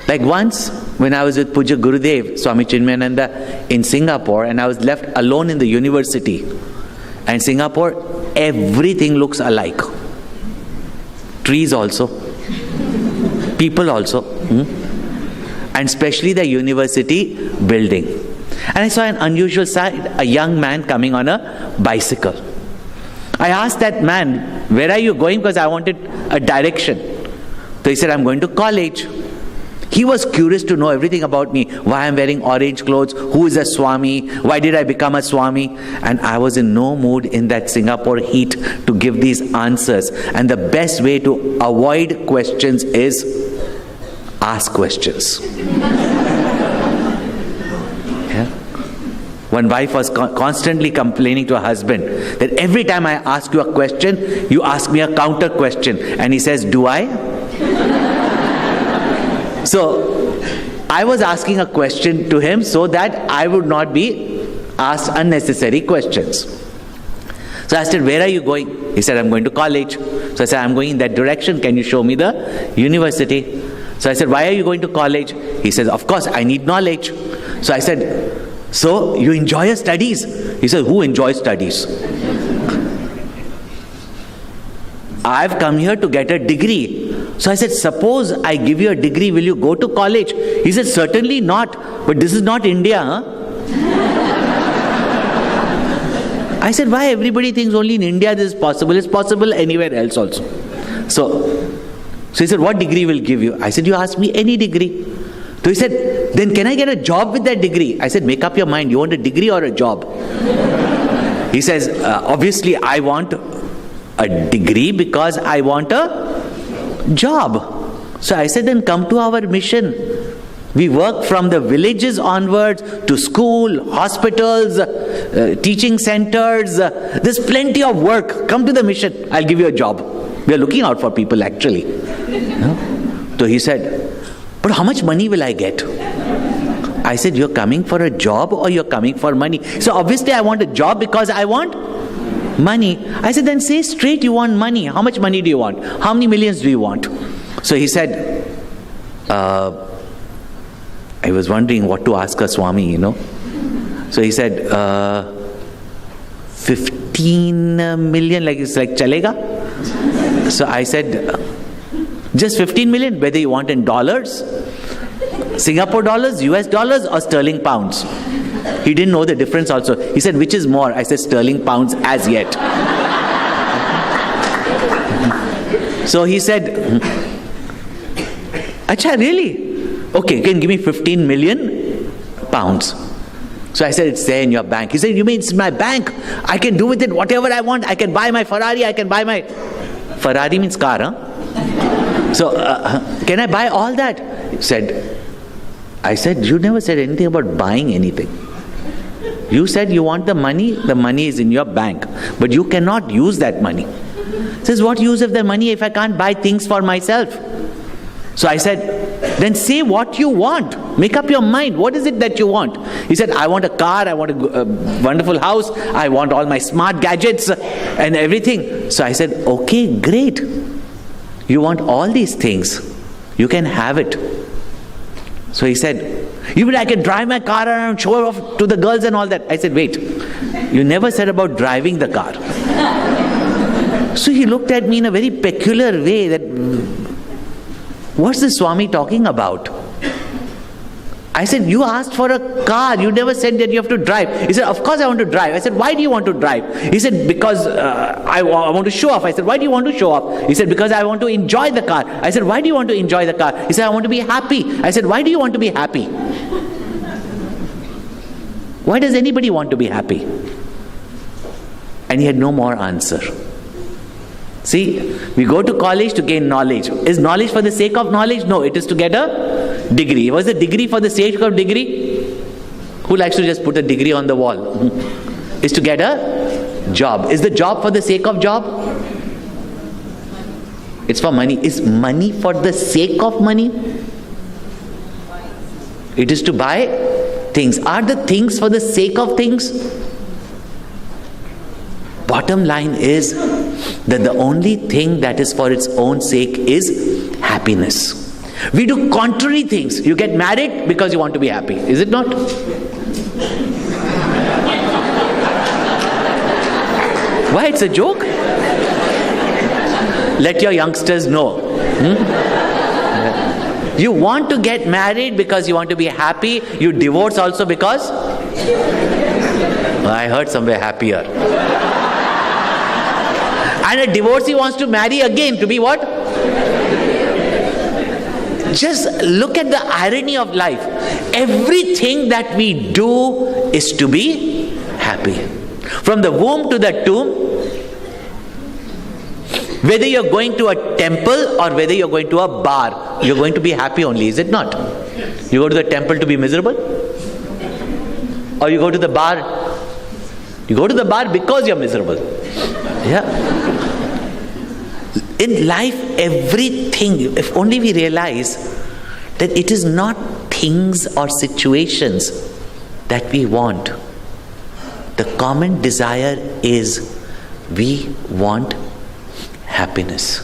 Like once, when I was with Puja Gurudev, Swami Chinmayananda in Singapore, and I was left alone in the university. And Singapore, everything looks alike. Trees also. People also. And especially the university building. And I saw an unusual sight, a young man coming on a bicycle. I asked that man, where are you going? Because I wanted a direction. So he said, I'm going to college. He was curious to know everything about me. Why I'm wearing orange clothes, who is a Swami, why did I become a Swami? And I was in no mood in that Singapore heat to give these answers. And the best way to avoid questions is ask questions. One wife was constantly complaining to her husband that every time I ask you a question, you ask me a counter question. And he says, do I? So, I was asking a question to him so that I would not be asked unnecessary questions. So I said, where are you going? He said, I'm going to college. So I said, I'm going in that direction. Can you show me the university? So I said, why are you going to college? He says, of course, I need knowledge. So I said, so you enjoy your studies? He said, who enjoys studies? I've come here to get a degree. So I said, suppose I give you a degree, will you go to college? He said, certainly not. But this is not India, huh? I said, why everybody thinks only in India this is possible? It's possible anywhere else also. So he said, what degree will give you? I said, you ask me any degree. So he said, then can I get a job with that degree? I said, make up your mind. You want a degree or a job? He says, obviously I want a degree because I want a job. So I said, then come to our mission. We work from the villages onwards to school, hospitals, teaching centers. There's plenty of work. Come to the mission. I'll give you a job. We are looking out for people actually. So he said, but how much money will I get? I said, you're coming for a job or you're coming for money? So obviously I want a job because I want money. I said, then say straight you want money. How much money do you want? How many millions do you want? So he said, I was wondering what to ask a Swami, So he said, 15 million, it's like chalega? So I said, just 15 million, whether you want in dollars, Singapore dollars, US dollars or sterling pounds. He didn't know the difference also. He said, which is more? I said, sterling pounds as yet. So he said, Acha, really? Okay, you can give me 15 million pounds. So I said, it's there in your bank. He said, you mean it's my bank? I can do with it whatever I want. I can buy my Ferrari. I can buy my... Ferrari means car, huh? So, can I buy all that? He said, I said, you never said anything about buying anything. You said you want the money is in your bank. But you cannot use that money. He says, what use of the money if I can't buy things for myself? So I said, then say what you want. Make up your mind. What is it that you want? He said, I want a car, I want a wonderful house, I want all my smart gadgets and everything. So I said, okay, great. You want all these things. You can have it. So he said, you mean I can drive my car around, show off to the girls and all that? I said, wait, you never said about driving the car. So he looked at me in a very peculiar way that, what's the Swami talking about? I said, you asked for a car. You never said that you have to drive. He said, of course I want to drive. I said, why do you want to drive? He said, because I want to show off. I said, why do you want to show off? He said, because I want to enjoy the car. I said, why do you want to enjoy the car? He said, I want to be happy. I said, why do you want to be happy? Why does anybody want to be happy? And he had no more answer. See, we go to college to gain knowledge. Is knowledge for the sake of knowledge? No, it is to get a degree. Was a degree for the sake of degree? Who likes to just put a degree on the wall? Is to get a job. Is the job for the sake of job? It's for money. Is money for the sake of money? It is to buy things. Are the things for the sake of things? Bottom line is that the only thing that is for its own sake is happiness. We do contrary things. You get married because you want to be happy. Is it not? Why? It's a joke. Let your youngsters know. You want to get married because you want to be happy. You divorce also because? I heard somewhere happier. And a divorcee wants to marry again to be what? Just look at the irony of life. Everything that we do is to be happy. From the womb to the tomb, whether you're going to a temple or whether you're going to a bar, you're going to be happy only, is it not? You go to the temple to be miserable? Or you go to the bar? You go to the bar because you're miserable. Yeah. In life, everything, if only we realize that it is not things or situations that we want. The common desire is we want happiness.